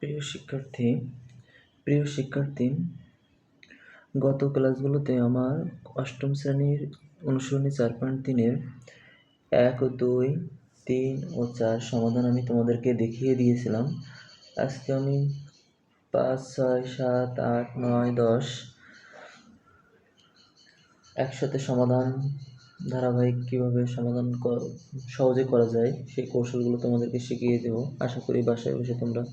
প্রিয় শিক্ষার্থী, গত ক্লাসগুলোতে আমার অষ্টম শ্রেণীর অনুশীলনী 4.3-এর 1, 2, 3 ও 4 সমাধান আমি তোমাদেরকে দেখিয়ে দিয়েছিলাম। আজকে আমি 5, 6, 7, 8, 9, 10 একসাথে সমাধান ধারাবাহিক কীভাবে সমাধান সহজে করা যায় সেই কৌশলগুলো তোমাদেরকে শিখিয়ে দেব। আশা করি বাসায় বসে তোমরা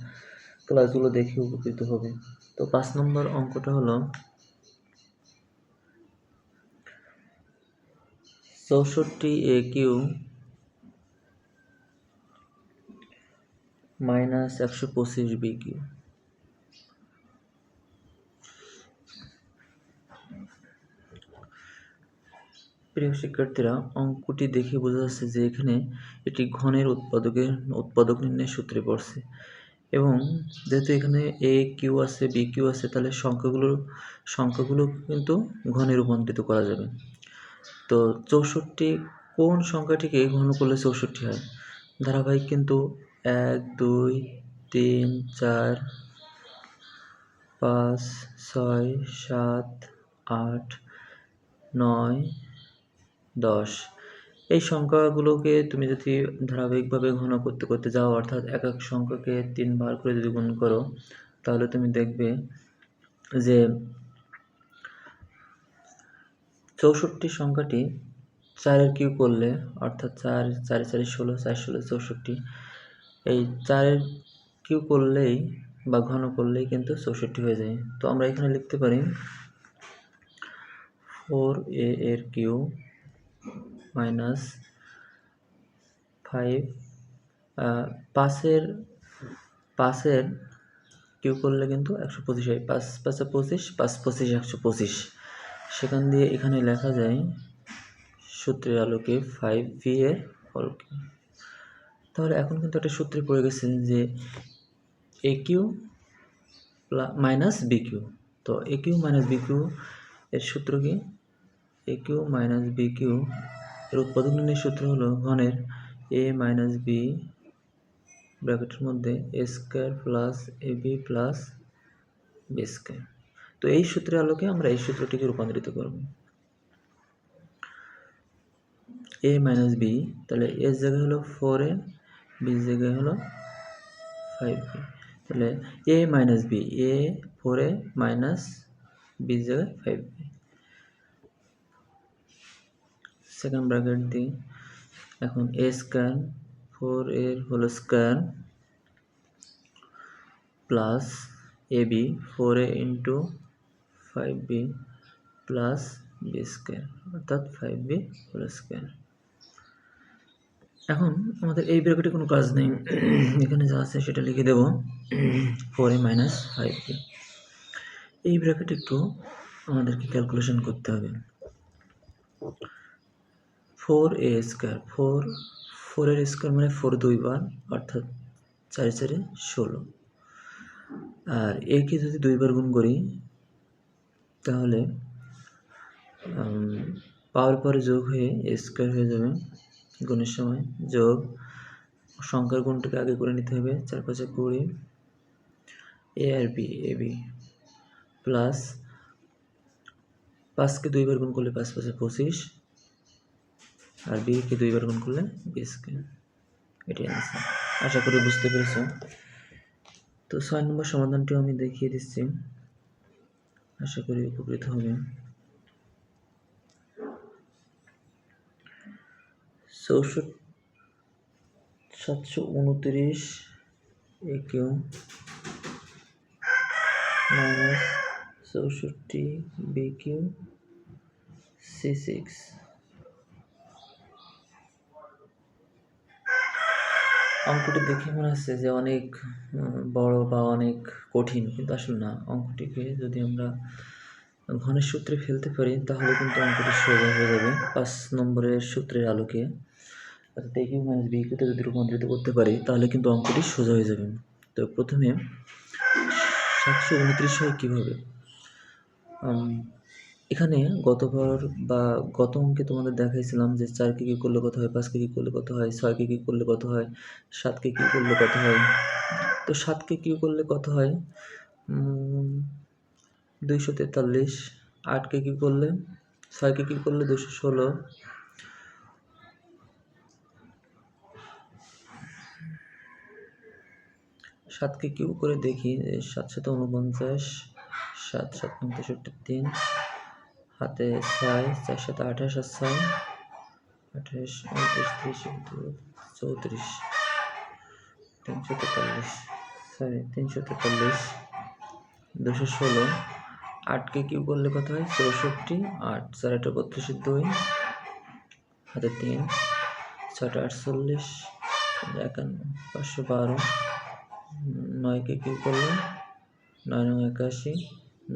ক্লাসগুলো দেখে উপকৃত হবে। তো 5 নম্বর অঙ্কটা হলো 64 AQ মাইনাস 125 BQ। প্রিয় শিক্ষার্থীরা, অঙ্কটি দেখে বোঝা যাচ্ছে যে এখানে এটি ঘনের উৎপাদক নির্ণয়ের সূত্রে পড়ছে, এবং যেহেতু এখানে এ কিউ আছে, বি কিউ আছে, তাহলে সংখ্যাগুলো কিন্তু ঘনে রূপান্তরিত করা যাবে। তো 64 কোন সংখ্যাটিকে ঘন করলে 64 হয়? ধারাবাহিক কিন্তু 1, 2, 3, 4, 5, 6, 7, 8, 9, 10 এই সংখ্যাগুলোকে তুমি যদি ধারাবাহিকভাবে ঘন করতে করতে যাও, অর্থাৎ এক এক সংখ্যাকে 3 বার করে যদি গুণ করো, তাহলে তুমি দেখবে যে 64 সংখ্যাটি 4-এর কিউ করলে, অর্থাৎ 4, 4, 4, 16, 4, 16, 64, এই 4-এর কিউ করলেই বা ঘন করলেই কিন্তু 64 হয়ে যায়। তো আমরা এখানে লিখতে পারি 4a এর কিউ মাইনাস 5, 5-এর কিউ করলে কিন্তু 125 হয়। 5 5 25, 5 25 125। সেখান দিয়ে এখানে লেখা যায় সূত্রের আলোকে 5v এর হল কিউ। তাহলে এখন কিন্তু একটা সূত্রে পড়ে গেছে যে এ কিউ মাইনাস বি কিউ। তো এ কিউ মাইনাস বি কিউ এর সূত্র কি? এ কিউ মাইনাস বি কিউ এর উৎপাদক নির্ণয়ের সূত্র হলো ঘনের এ মাইনাস বি ব্র্যাকেটের মধ্যে এ square plus a B plus b square. তো এই সূত্রের আলোকে আমরা এই সূত্রটিকে রূপান্তরিত করব। এ মাইনাস বি, তাহলে এর জায়গায় হলো 4a, বির জায়গায় হলো 5b। তাহলে এ মাইনাস বি, এ 4a মাইনাস বির জায়গায় 5b। সেকেন্ড ব্র্যাকেট দিই। এখন এ স্কোয়ার 4 এর whole square plus a b 4a into 5b plus b square, অর্থাৎ 5b হোল স্কোয়ার। এখন আমাদের এই ব্র্যাকেটে কোনো কাজ নেই, এখানে যা আছে সেটা লিখে দেব 4a মাইনাস 5b। এই ব্র্যাকেট একটু আমাদেরকে ক্যালকুলেশন করতে হবে। 4a স্কোয়ার, 4 এর স্কোয়ার মানে 4 দুইবার, অর্থাৎ 4 4 16। আর এ কে যদি দুইবার গুণ করি তাহলে পাওয়ার পরে যোগ হয়ে এ স্কোয়ার হয়ে যাবে, গুণের সময় যোগ সংখ্যার গুণটাকে আগে করে নিতে হবে, 4 5 20, এ আর বি, এ বি প্লাস 5কে দুইবার গুণ করলে 5 5 25, আর বি কে দুইবার গুণ করলে বি স্কোয়ার। এটাই আনসার। আশা করি বুঝতে পেরেছো। তো 6 নম্বর সমাধানটিও আমি দেখিয়ে দিচ্ছি, আশা করি উপকৃত হবে। 729 AQ মাইনাস 64 BQ C6। অঙ্কটি দেখে মনে হচ্ছে যে অনেক বড় বা অনেক কঠিন, কিন্তু আসলে না। অঙ্কটিকে যদি আমরা ঘনের সূত্রে ফেলতে পারি তাহলে কিন্তু অঙ্কটি সোজা হয়ে যাবে। 5 নম্বরের সূত্রের আলোকে অর্থাৎ এ কিউ মাইনাস বি কিউতে যদি রূপান্তরিত করতে পারি তাহলে কিন্তু অঙ্কটি সোজা হয়ে যাবে। তো প্রথমে 729 হয় কীভাবে? এখানে গতবার বা গত অঙ্কে তোমাদের দেখাইছিলাম যে 4কে কী করলে কত হয়, 5কে কী করলে কত হয়, 6কে কী করলে কত হয়, 7কে কী করলে কত হয়। তো 7কে কিউ করলে কত হয়? 243। 8কে কিউ করলে, 6কে কিউ করলে 216। 7কে কিউ করে দেখি, 7 7 49, 7 7 65, 3 হাতে 6, 4 7 28, আর 6 28, 29, 30, 34, 343, 216। 8কে কিউ করলে কত হয়? 64। 8 4 8 32, 2 হাতে 3, 6 48, 51, 512। 9কে কিউ করলে 9 9 81,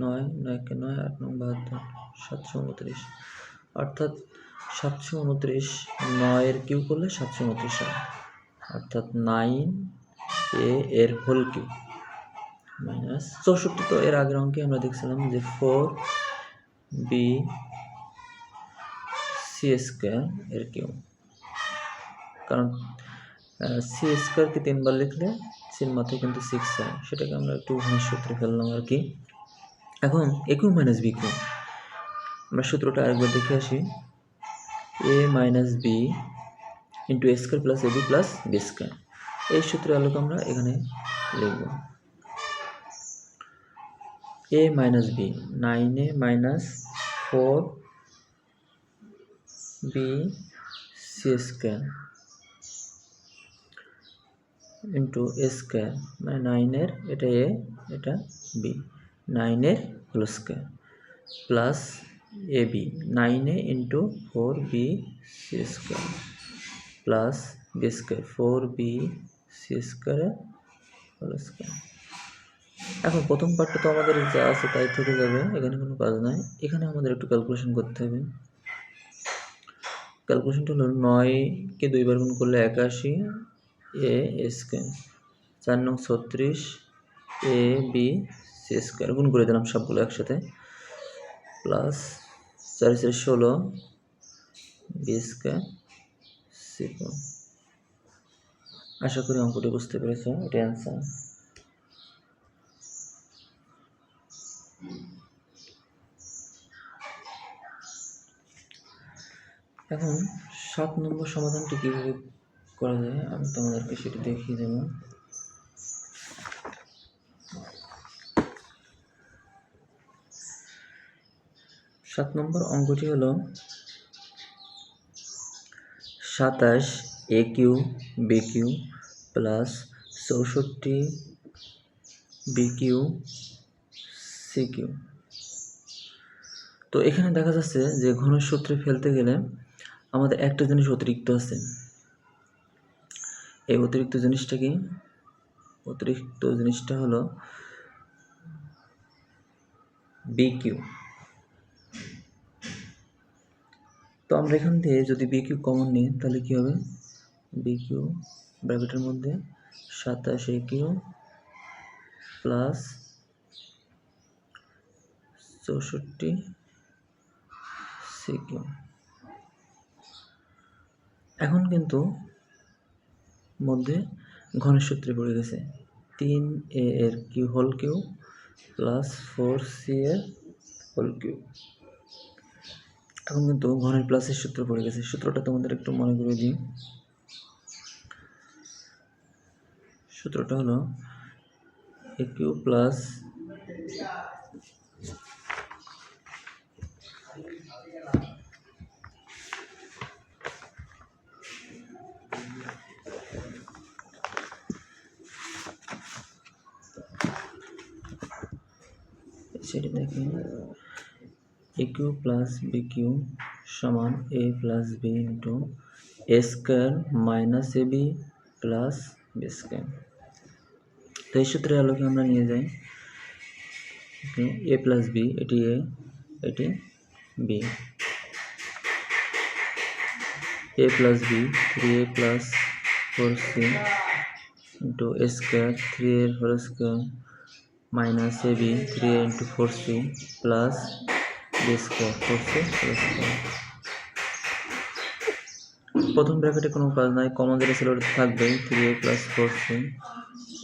9 9 9, 8 9 72, 729। অর্থাৎ 729 9 কিউ করলে 729 হয়, অর্থাৎ 9a এর হোল কিউ মাইনাস 64। তো এর আগের অঙ্কে আমরা দেখছিলাম যে 4b সি স্কয়ার এর কিউ, কারণ সি স্কয়ারকে 3বার লিখলে সির মাথায় কিন্তু 6 হয়, সেটাকে আমরা একটু ঘনের সূত্রে ফেললাম আর কি। এখন a cube minus b cube, আমরা সূত্রটা আরেকবার দেখে আসি। A minus b into a square plus ab plus b square, এই সূত্রের আলোকে আমরা এখানে লিখব a minus b, 9a minus 4b c square into a square, মানে 9 এর, এটা এ এটা বি, 9 এর whole square plus a b, 9a into 4b c square plus b square, 4b c square whole square. এখন প্রথম পার্টটা তো আমাদের যা আছে তাই থেকে যাবে, এখানে কোনো কাজ নাই। এখানে আমাদের একটু ক্যালকুলেশন করতে হবে। ক্যালকুলেশনটা হলো 9কে 2বার গুণ করলে 81 এ square, 4 9 36 A B C square, গুণ করে দিলাম সবগুলো একসাথে, প্লাস 4 4 16 বি স্কয়ার সি। আশা করি অঙ্কটি বুঝতে পেরেছ, এটা অ্যান্সার। এখন 7 নম্বর সমাধানটি কীভাবে করা যায় আমি তোমাদেরকে সেটি দেখিয়ে দেব। সাত নম্বর অঙ্কটি হলো 27 a cube b cube plus 64 b cube c cube. তো এখানে দেখা যাচ্ছে যে ঘনের সূত্রে ফেলতে গেলে আমাদের একটা জিনিস অতিরিক্ত আছে। এই অতিরিক্ত জিনিসটা কি? অতিরিক্ত জিনিসটা হলো বি কিউ। তো আমরা এখান থেকে যদি বি কিউ কমন নিই তাহলে কি হবে? বি কিউ ব্র্যাকেটের মধ্যে 27 a Q plus 64 C Q. এখন কিন্তু মধ্যে ঘনের সূত্রে পড়ে গেছে 3a এর Q whole Q plus 4c এর হোল কিউ। এখন কিন্তু ঘনের প্লাসের সূত্র পড়ে গেছে। সূত্রটা তোমাদের একটু মনে করে দিই। সূত্রটা হলো এ কিউ প্লাস সেটি দেখি এ কিউ প্লাস বি কিউ সমান A plus B into a square minus a B plus b square. তো এই সূত্রের আলোকে আমরা নিয়ে যাই এ প্লাস বি, এটি এ এটি b, a plus b 3a plus 4c into a square 3a এর whole square minus a b 3a into 4c plus b square 4c whole square. প্রথম ব্র্যাকেটে কোনো কাজ নাই, কমন যেটা ছিল ওটা থাকবেই 3a প্লাস 4c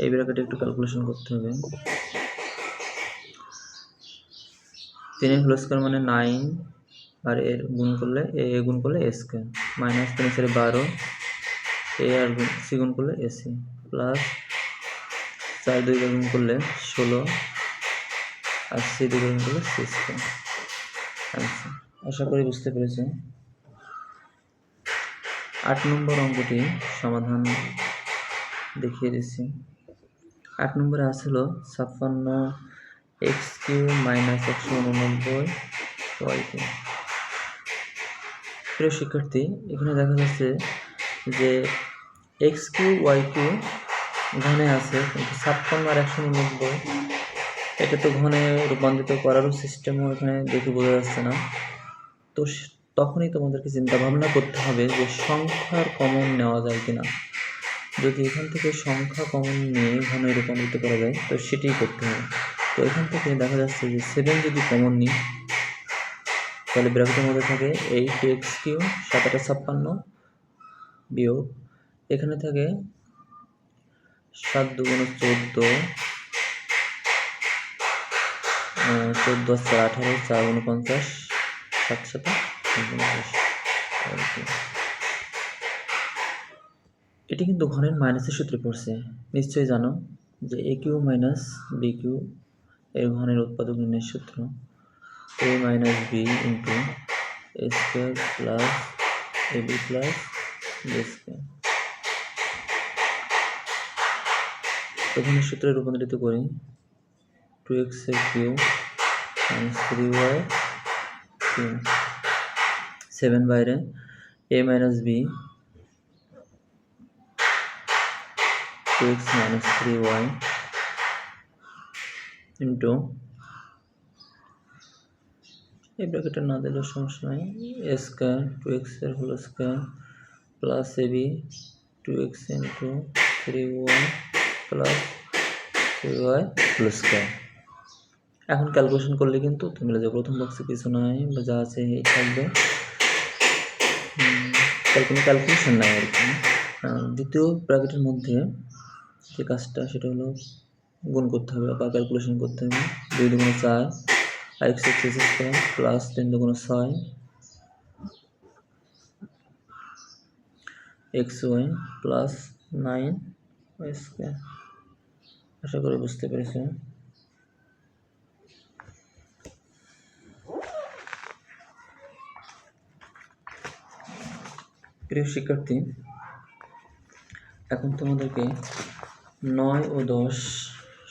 এই ব্র্যাকেটে একটু ক্যালকুলেশন করতে হবে। 3 হোল স্কোয়ার মানে 9, আর এর গুণ করলে এ গুণ করলে এ স্কোয়ার, মাইনাস 3 4 12, এ আর সি গুণ করলে এসি, প্লাস 4 2 গুণ করলে 16, আর সি 2 গুণ করলে সি স্কোয়ার। আচ্ছা, আশা করি বুঝতে পেরেছি। 8 নম্বর অঙ্কটি সমাধান দেখিয়ে দিচ্ছি। 8 নম্বরে আসলো 56 X Q minus 189 Y Q. প্রিয় শিক্ষার্থী, এখানে দেখা যাচ্ছে যে এক্স কিউ ওয়াই কিউ ঘনে আছে, কিন্তু 56 আর 189 এটা তো ঘনে রূপান্তরিত করারও সিস্টেমও এখানে দেখে বোঝা যাচ্ছে না। তো তখনই তোমাদেরকে চিন্তা ভাবনা করতে হবে যে সংখ্যার কমন নেওয়া যায় কিনা। যদি এখান থেকে সংখ্যা কমন নিয়ে ঘনে রূপান্তরিত করা যায় তো সেটাই করতে হবে। তো এখান থেকে দেখা যাচ্ছে যে 7 যদি কমন নিই তাহলে ব্র্যাকেটের মধ্যে থাকে 8x কিউ 7 8 56 বিয়োগ এখানে থাকে 7 2 14, 14 4 18, 4 49, 7 7 49। এটি কিন্তু ঘনের মাইনাসের সূত্রে পড়ছে, নিশ্চয়ই জানো যে এ কিউ মাইনাস বি কিউ এর ঘনের উৎপাদক নির্ণয়ের সূত্র এ minus b into A square plus a B plus b square. প্রথমে সূত্রে রূপান্তরিত করি 2x এর কিউ মাইনাস 3y কিউ, 7 বাইরে, a minus B 2x minus 3y into এই ব্র্যাকেটে না দিলেও সমস্যা নাই, এ স্কোয়ার 2x এর whole square plus a b 2x into 3y plus 3y whole square. এখন ক্যালকুলেশন করলে কিন্তু তুমি মিলে যাবে। প্রথম বক্সে কিছু নাই বা যা আছে এই থাকবে, কোনো ক্যালকুলেশন নাই আর কি। দ্বিতীয় ব্র্যাকেটের মধ্যে যে কাজটা সেটা হলো গুণ করতে হবে বা ক্যালকুলেশন করতে হবে। 2 2 4 আর x square plus 3 2 6 xy plus 9 y square. আশা করি বুঝতে পেরেছি। প্রিয় শিক্ষার্থী, এখন তোমাদেরকে 9 ও 10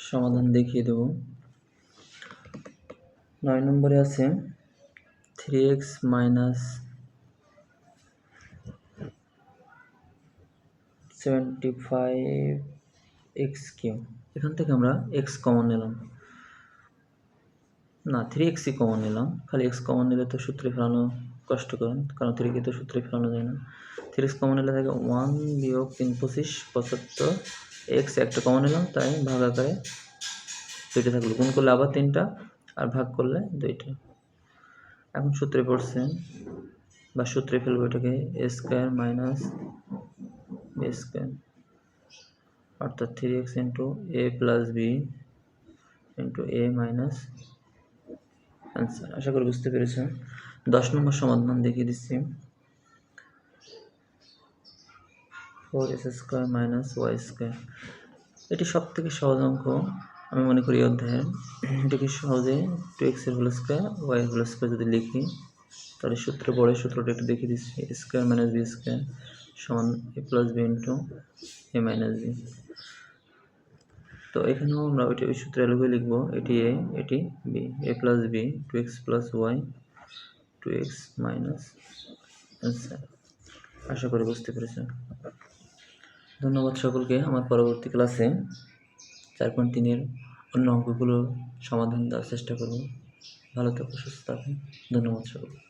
সমাধান দেখিয়ে দেব। 9 নম্বরে আছে 3x মাইনাস 75x কিউ। এখান থেকে আমরা x কমন নিলাম, না 3x কমন নিলাম, খালি x কমন নিলে তো সূত্রে ফেলানো কষ্টকর, কারণ 3 কে তো সূত্রে ফেলানো যায় না। 3x কমন নিলে থাকে 1 বিয়োগ 3 25 75, x একটা কমন নিলাম তাই ভাগ আকারে 2টা থাকলো, গুণ করলে আবার 3টা আর ভাগ করলে 2টা। এখন সূত্রে পড়ছে বা সূত্রে ফেলবো এটাকে a square minus b square, অর্থাৎ 3x into a plus B into a minus answer. আশা করি বুঝতে পেরেছ। 10 নম্বর সমাধান দেখিয়ে দিচ্ছি। 4x square minus Y square. এটি সব থেকে সহজ অঙ্ক আমি মনে করি অধ্যায়ের। এটিকে সহজে 2x এর whole square Y whole square যদি লিখি তাহলে সূত্র পড়ে সূত্রটা একটু দেখিয়ে দিচ্ছি। A square minus B square সমান A plus B into A minus B. তো এখানেও আমরা ওই সূত্রে এলাকায় লিখবো, এটি এ এটি b, a plus b 2x plus y 2x minus answer. আশা করি বুঝতে পেরেছেন। ধন্যবাদ সকলকে। আমার পরবর্তী ক্লাসে 4.3 অন্য অঙ্কগুলো সমাধান দেওয়ার চেষ্টা করব। ভালো থাকুন, সুস্থ থাকুন। ধন্যবাদ সকলকে।